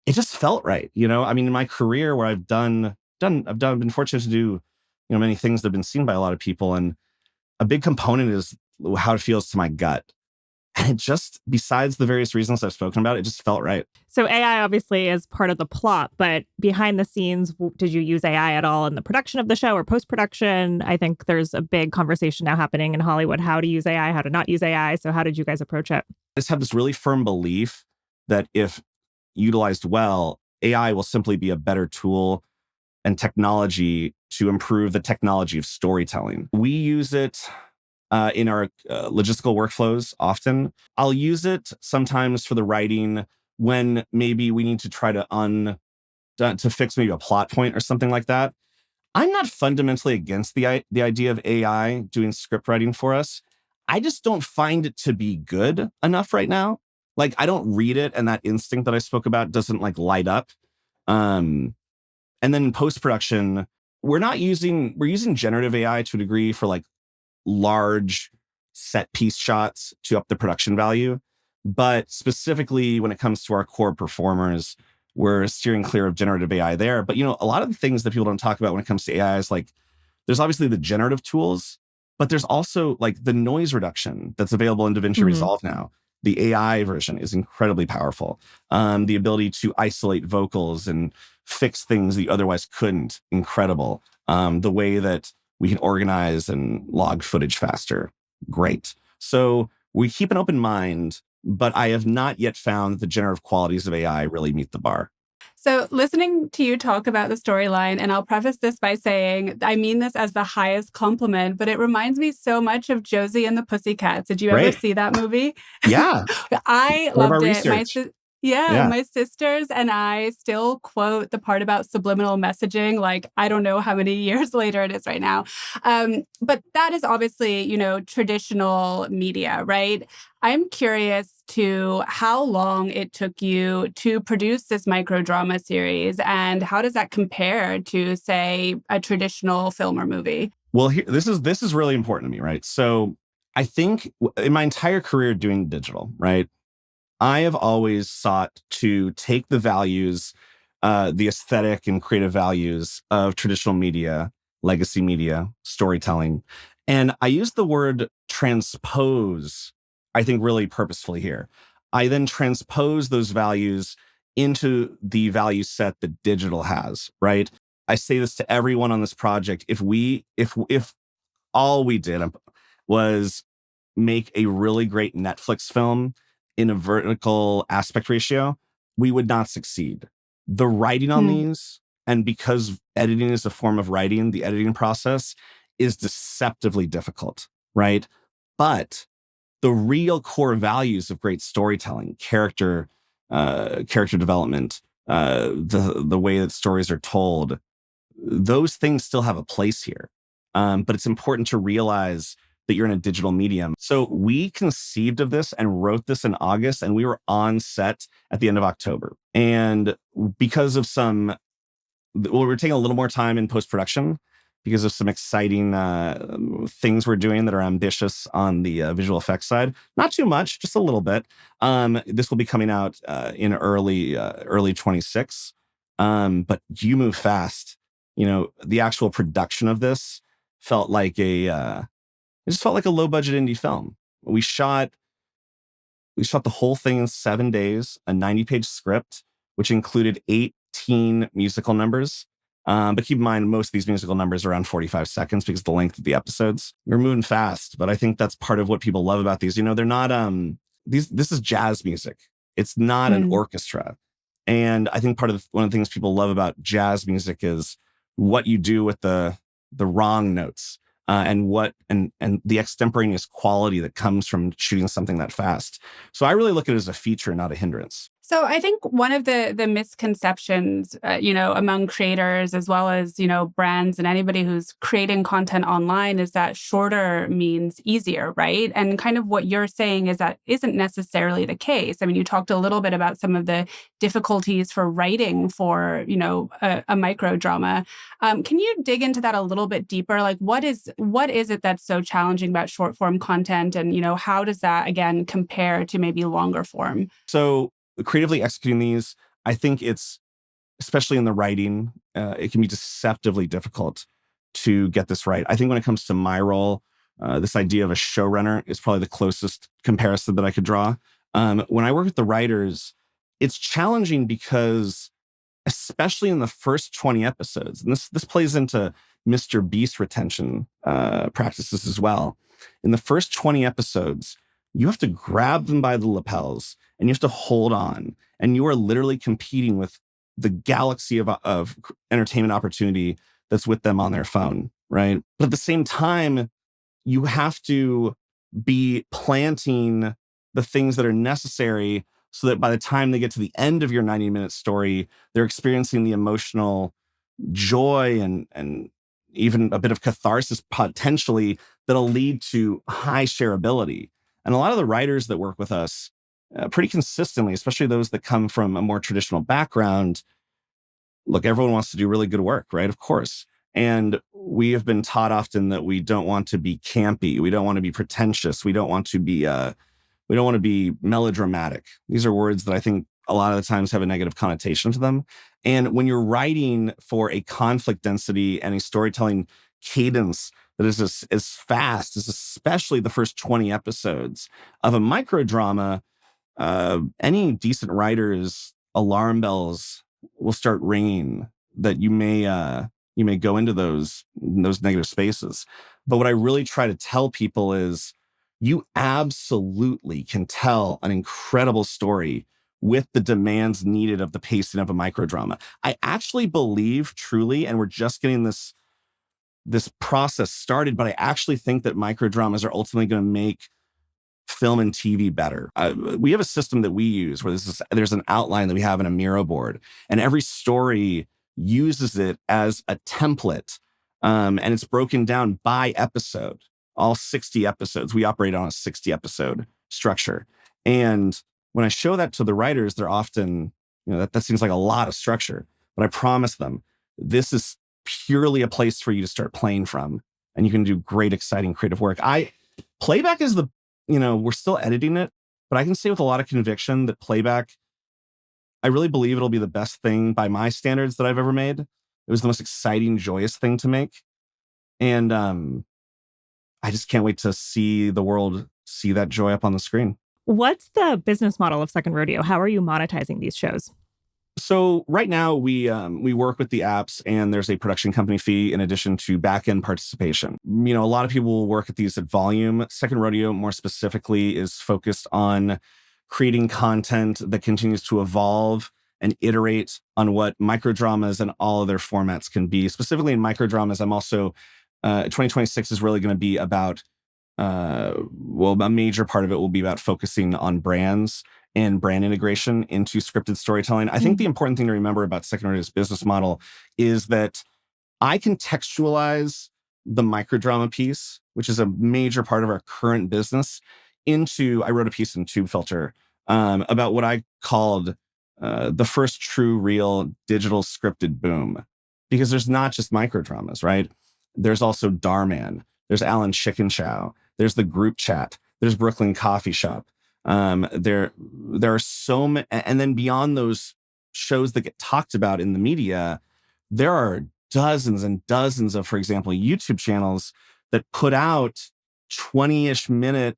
It just felt right. I mean, in my career where I've been fortunate to do, many things that have been seen by a lot of people. And a big component is how it feels to my gut. And it just, besides the various reasons I've spoken about, it just felt right. So AI obviously is part of the plot, but behind the scenes, did you use AI at all in the production of the show or post-production? I think there's a big conversation now happening in Hollywood, how to use AI, how to not use AI. So how did you guys approach it? I just have this really firm belief that if utilized well, AI will simply be a better tool and technology to improve the technology of storytelling. We use it in our logistical workflows often. I'll use it sometimes for the writing when maybe we need to try to fix maybe a plot point or something like that. I'm not fundamentally against the idea of AI doing script writing for us. I just don't find it to be good enough right now. Like, I don't read it, and that instinct that I spoke about doesn't like light up. And then in post-production, we're using generative AI to a degree for like large set piece shots to up the production value. But specifically when it comes to our core performers, we're steering clear of generative AI there. But, a lot of the things that people don't talk about when it comes to AI is like, there's obviously the generative tools, but there's also like the noise reduction that's available in DaVinci Resolve now. The AI version is incredibly powerful. The ability to isolate vocals and fix things that you otherwise couldn't, incredible. The way that we can organize and log footage faster, great. So we keep an open mind, but I have not yet found that the generative qualities of AI really meet the bar. So listening to you talk about the storyline, and I'll preface this by saying, I mean this as the highest compliment, but it reminds me so much of Josie and the Pussycats. Did you ever see that movie? Yeah. I loved it. Yeah. My sisters and I still quote the part about subliminal messaging, like, I don't know how many years later it is right now. But that is obviously, traditional media, right? I'm curious to how long it took you to produce this microdrama series, and how does that compare to, say, a traditional film or movie? Well, this is really important to me, right? So I think in my entire career doing digital, right, I have always sought to take the values, the aesthetic and creative values of traditional media, legacy media, storytelling. And I use the word transpose, I think, really purposefully here. I then transpose those values into the value set that digital has, right? I say this to everyone on this project. If all we did was make a really great Netflix film in a vertical aspect ratio, we would not succeed. The writing on these, and because editing is a form of writing, the editing process is deceptively difficult, right? But the real core values of great storytelling, character development, the way that stories are told, those things still have a place here. But it's important to realize that you're in a digital medium. So we conceived of this and wrote this in August, and we were on set at the end of October. And because of we're taking a little more time in post-production because of some exciting things we're doing that are ambitious on the visual effects side. Not too much, just a little bit. This will be coming out in early 26. But you move fast. The actual production of this felt like it just felt like a low budget indie film. We shot the whole thing in 7 days, a 90-page script, which included 18 musical numbers. But keep in mind, most of these musical numbers are around 45 seconds because of the length of the episodes. We're moving fast, but I think that's part of what people love about these. They're not this is jazz music. It's not an orchestra. And I think one of the things people love about jazz music is what you do with the wrong notes, and the extemporaneous quality that comes from shooting something that fast. So I really look at it as a feature, not a hindrance. So I think one of the misconceptions, among creators as well as, brands and anybody who's creating content online is that shorter means easier, right? And kind of what you're saying is that isn't necessarily the case. I mean, you talked a little bit about some of the difficulties for writing for, a microdrama. Can you dig into that a little bit deeper? Like, what is it that's so challenging about short form content? And, how does that, again, compare to maybe longer form? So creatively executing these, I think it's, especially in the writing, it can be deceptively difficult to get this right. I think when it comes to my role, this idea of a showrunner is probably the closest comparison that I could draw. When I work with the writers, it's challenging because, especially in the first 20 episodes, and this plays into Mr. Beast retention practices as well. In the first 20 episodes, you have to grab them by the lapels and you have to hold on. And you are literally competing with the galaxy of entertainment opportunity that's with them on their phone, right? But at the same time, you have to be planting the things that are necessary so that by the time they get to the end of your 90-minute story, they're experiencing the emotional joy and even a bit of catharsis potentially that'll lead to high shareability. And a lot of the writers that work with us pretty consistently, especially those that come from a more traditional background, look, everyone wants to do really good work, right? Of course. And we have been taught often that we don't want to be campy. We don't want to be pretentious. We don't want to be melodramatic. These are words that I think a lot of the times have a negative connotation to them. And when you're writing for a conflict density and a storytelling cadence that is as fast as especially the first 20 episodes of a microdrama, any decent writer's alarm bells will start ringing that you may go into those negative spaces. But what I really try to tell people is you absolutely can tell an incredible story with the demands needed of the pacing of a microdrama. I actually believe truly, and we're just getting this process started, but I actually think that microdramas are ultimately going to make film and TV better. We have a system that we use where there's an outline that we have in a Miro board, and every story uses it as a template, and it's broken down by episode. All 60 episodes. We operate on a 60 episode structure. And when I show that to the writers, they're often, that seems like a lot of structure. But I promise them, this is purely a place for you to start playing from. And you can do great, exciting, creative work. Playback is we're still editing it, but I can say with a lot of conviction that Playback, I really believe it'll be the best thing by my standards that I've ever made. It was the most exciting, joyous thing to make. And I just can't wait to see the world see that joy up on the screen. What's the business model of Second Rodeo? How are you monetizing these shows? So right now we work with the apps, and there's a production company fee in addition to back-end participation. A lot of people will work at these at volume. Second Rodeo, more specifically, is focused on creating content that continues to evolve and iterate on what microdramas and all of their formats can be. Specifically in microdramas, I'm also 2026 is really going to be about, a major part of it will be about focusing on brands and brand integration into scripted storytelling. I think the important thing to remember about Second Rodeo's business model is that I contextualize the microdrama piece, which is a major part of our current business, I wrote a piece in Tube Filter about what I called the first true, real digital scripted boom. Because there's not just microdramas, right? There's also Darman. There's Alan Chicken Chow. There's the group chat. There's Brooklyn Coffee Shop. There are so many, and then beyond those shows that get talked about in the media, there are dozens and dozens of, for example, YouTube channels that put out 20-ish minute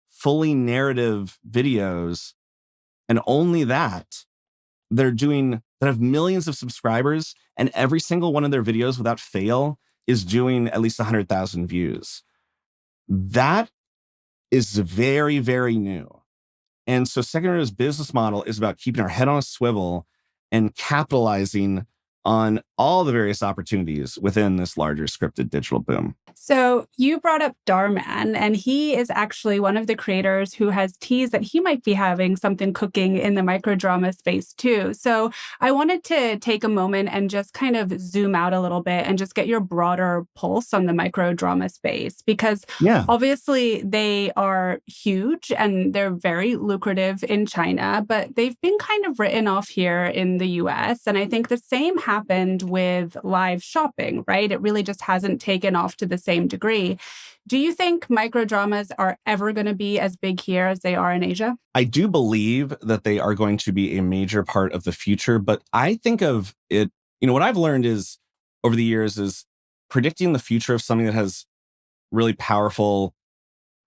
fully narrative videos, and only that. That's that have millions of subscribers, and every single one of their videos without fail is doing at least 100,000 views. That is very, very new. And so Second Rodeo's business model is about keeping our head on a swivel and capitalizing on all the various opportunities within this larger scripted digital boom. So you brought up Darman, and he is actually one of the creators who has teased that he might be having something cooking in the microdrama space too. So I wanted to take a moment and just kind of zoom out a little bit and just get your broader pulse on the microdrama space, because obviously they are huge and they're very lucrative in China, but they've been kind of written off here in the US. And I think the same happened with live shopping, right? It really just hasn't taken off to the same degree. Do you think microdramas are ever going to be as big here as they are in Asia? I do believe that they are going to be a major part of the future, but I think of it, what I've learned is over the years is predicting the future of something that has really powerful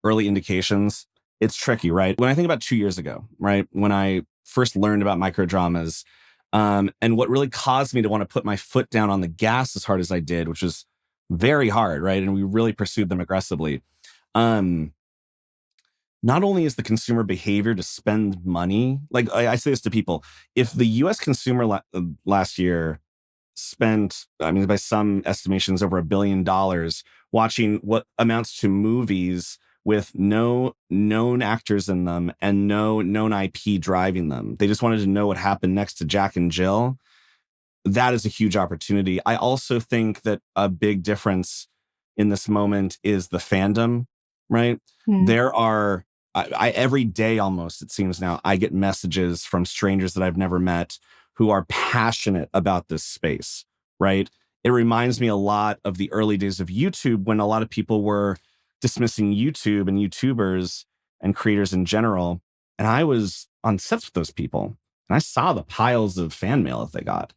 early indications. It's tricky, right? When I think about 2 years ago, right, when I first learned about microdramas, and what really caused me to want to put my foot down on the gas as hard as I did, which was very hard, right? And we really pursued them aggressively. Not only is the consumer behavior to spend money, like I say this to people, if the US consumer last year spent, by some estimations, over $1 billion watching what amounts to movies with no known actors in them and no known IP driving them. They just wanted to know what happened next to Jack and Jill. That is a huge opportunity. I also think that a big difference in this moment is the fandom, right? There are, every day almost, it seems now, I get messages from strangers that I've never met who are passionate about this space, right? It reminds me a lot of the early days of YouTube, when a lot of people were dismissing YouTube and YouTubers and creators in general. And I was on sets with those people, and I saw the piles of fan mail that they got.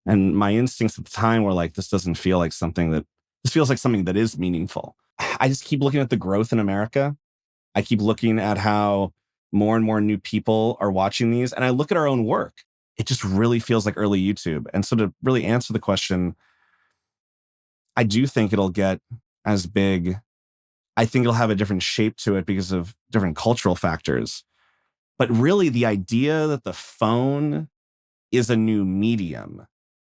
And my instincts at the time were like, this feels like something that is meaningful. I just keep looking at the growth in America. I keep looking at how more and more new people are watching these. And I look at our own work. It just really feels like early YouTube. And so to really answer the question, I do think it'll get as big. I think it'll have a different shape to it because of different cultural factors. But really, the idea that the phone is a new medium,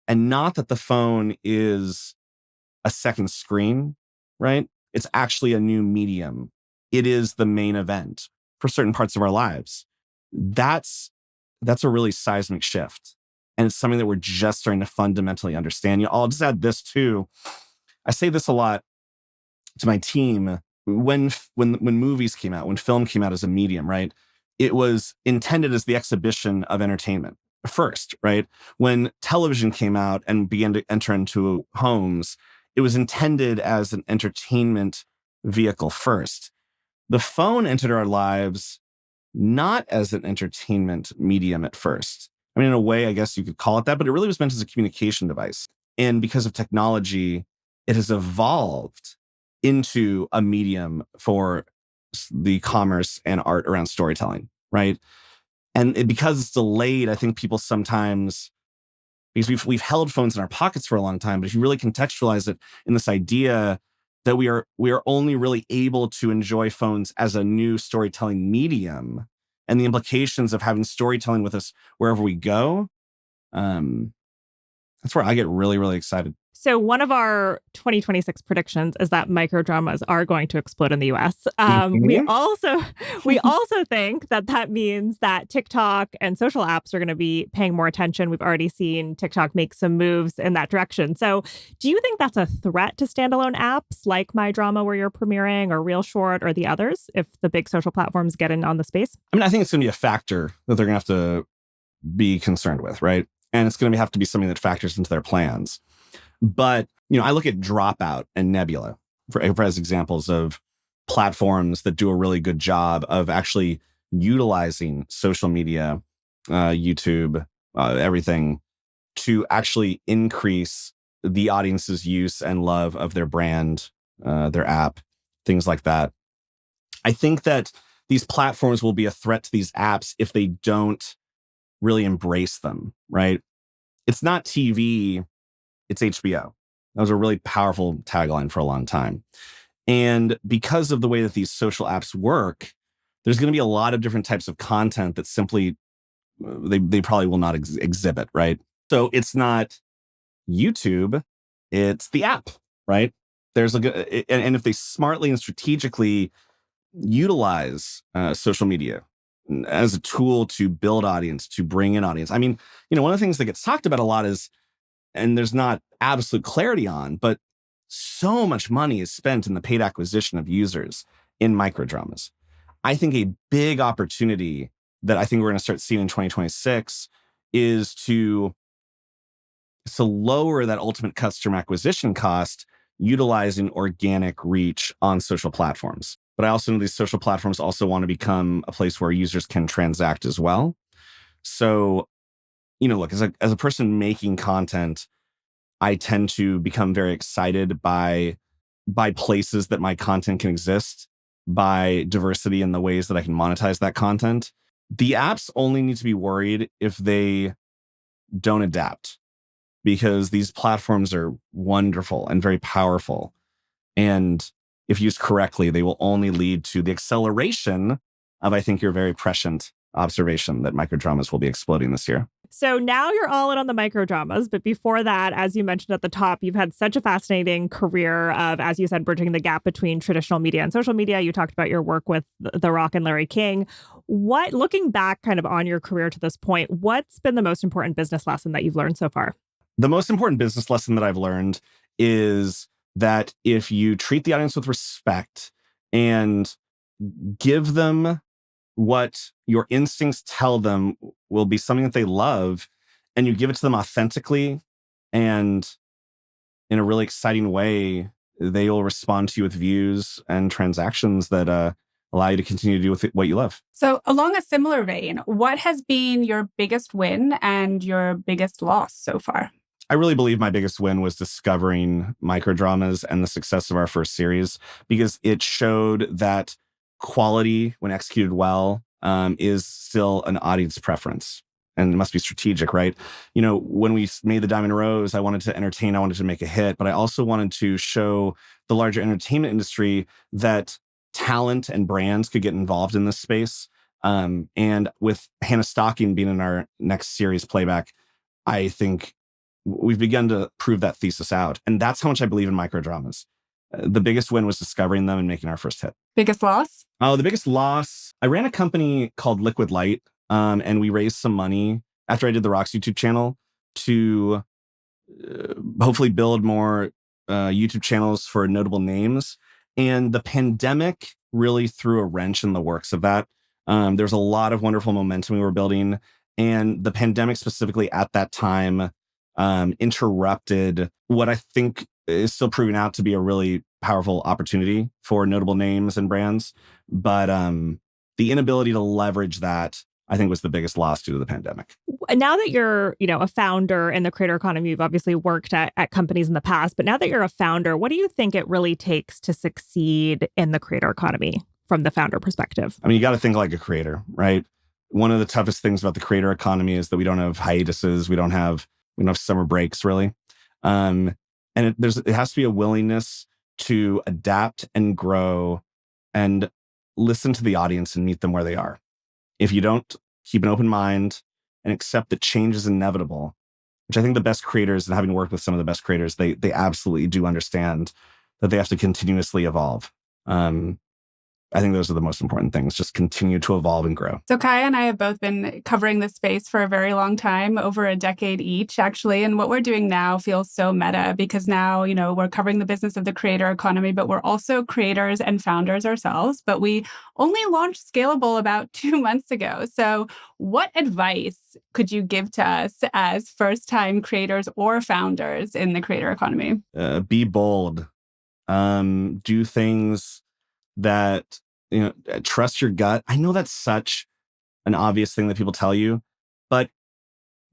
and not that the phone is a second screen, right? It's actually a new medium. It is the main event for certain parts of our lives. That's a really seismic shift. And it's something that we're just starting to fundamentally understand. I'll just add this too. I say this a lot to my team. When movies came out, when film came out as a medium, right? It was intended as the exhibition of entertainment first, right? When television came out and began to enter into homes, it was intended as an entertainment vehicle first. The phone entered our lives not as an entertainment medium at first. In a way, I guess you could call it that, but it really was meant as a communication device. And because of technology, it has evolved into a medium for the commerce and art around storytelling, right? And because it's delayed, I think people sometimes, because we've held phones in our pockets for a long time, but if you really contextualize it in this idea that we are only really able to enjoy phones as a new storytelling medium, and the implications of having storytelling with us wherever we go, that's where I get really, really excited. So one of our 2026 predictions is that microdramas are going to explode in the US. We also think that means that TikTok and social apps are going to be paying more attention. We've already seen TikTok make some moves in that direction. So do you think that's a threat to standalone apps like MyDrama, where you're premiering, or Real Short, or the others, if the big social platforms get in on the space? I think it's going to be a factor that they're going to have to be concerned with, right? And it's going to have to be something that factors into their plans. But, I look at Dropout and Nebula as examples of platforms that do a really good job of actually utilizing social media, YouTube, everything, to actually increase the audience's use and love of their brand, their app, things like that. I think that these platforms will be a threat to these apps if they don't really embrace them, right? it's not TV, it's HBO. That was a really powerful tagline for a long time. And because of the way that these social apps work, there's going to be a lot of different types of content that simply they probably will not exhibit, right? So it's not YouTube, it's the app, right? There's and if they smartly and strategically utilize social media as a tool to build audience, to bring in audience. I mean, one of the things that gets talked about a lot is, and there's not absolute clarity on, but so much money is spent in the paid acquisition of users in microdramas. I think a big opportunity that I think we're going to start seeing in 2026 is to lower that ultimate customer acquisition cost utilizing organic reach on social platforms. But I also know these social platforms also want to become a place where users can transact as well. So, look, as a person making content, I tend to become very excited by places that my content can exist, by diversity in the ways that I can monetize that content. The apps only need to be worried if they don't adapt, because these platforms are wonderful and very powerful. And if used correctly, they will only lead to the acceleration of, I think, your very prescient observation that microdramas will be exploding this year. So now you're all in on the microdramas. But before that, as you mentioned at the top, you've had such a fascinating career of, as you said, bridging the gap between traditional media and social media. You talked about your work with The Rock and Larry King. Looking back kind of on your career to this point, what's been the most important business lesson that you've learned so far? The most important business lesson that I've learned is that if you treat the audience with respect and give them what your instincts tell them will be something that they love, and you give it to them authentically and in a really exciting way, they will respond to you with views and transactions that allow you to continue to do with what you love. So along a similar vein, what has been your biggest win and your biggest loss so far? I really believe my biggest win was discovering microdramas and the success of our first series, because it showed that quality, when executed well, is still an audience preference. And it must be strategic, right? When we made The Diamond Rose, I wanted to entertain, I wanted to make a hit, but I also wanted to show the larger entertainment industry that talent and brands could get involved in this space. And with Hannah Stocking being in our next series, Playback, I think we've begun to prove that thesis out. And that's how much I believe in microdramas. The biggest win was discovering them and making our first hit. Biggest loss? Oh, the biggest loss. I ran a company called Liquid Light, and we raised some money after I did The Rock's YouTube channel to hopefully build more YouTube channels for notable names. And the pandemic really threw a wrench in the works of that. There's a lot of wonderful momentum we were building. And the pandemic specifically at that time interrupted what I think is still proving out to be a really powerful opportunity for notable names and brands. But the inability to leverage that, I think, was the biggest loss due to the pandemic. Now that you're, a founder in the creator economy, you've obviously worked at companies in the past, but now that you're a founder, what do you think it really takes to succeed in the creator economy from the founder perspective? I mean, you got to think like a creator, right? One of the toughest things about the creator economy is that we don't have hiatuses. We don't have summer breaks, really. And it has to be a willingness to adapt and grow and listen to the audience and meet them where they are. If you don't keep an open mind and accept that change is inevitable, which I think the best creators, and having worked with some of the best creators, they absolutely do understand that they have to continuously evolve. I think those are the most important things. Just continue to evolve and grow. So Kaya and I have both been covering this space for a very long time, over a decade each, actually. And what we're doing now feels so meta, because now, we're covering the business of the creator economy, but we're also creators and founders ourselves. But we only launched Scalable about 2 months ago. So what advice could you give to us as first-time creators or founders in the creator economy? Be bold. Do things that, trust your gut. I know that's such an obvious thing that people tell you, but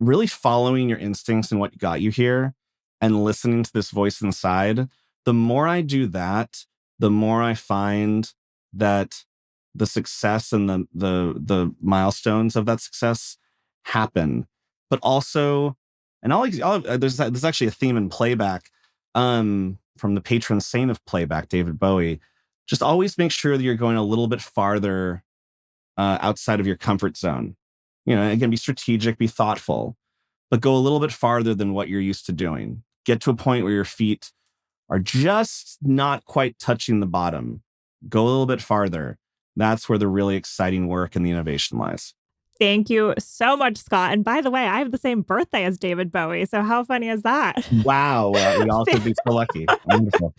really following your instincts and what got you here and listening to this voice inside, the more I do that, the more I find that the success and the milestones of that success happen. But also And there's actually a theme in Playback from the patron saint of Playback, David Bowie. Just always make sure that you're going a little bit farther outside of your comfort zone. Again, be strategic, be thoughtful, but go a little bit farther than what you're used to doing. Get to a point where your feet are just not quite touching the bottom. Go a little bit farther. That's where the really exciting work and the innovation lies. Thank you so much, Scott. And by the way, I have the same birthday as David Bowie. So how funny is that? Wow. We all could be so lucky. Wonderful.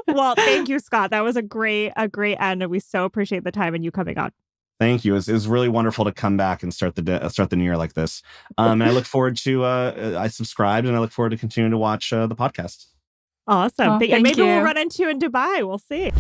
Well, thank you, Scott. That was a great end. And we so appreciate the time and you coming on. Thank you. It was really wonderful to come back and start the new year like this. And I look forward to, I subscribed and I look forward to continuing to watch the podcast. Awesome. And maybe we'll run into you in Dubai. We'll see.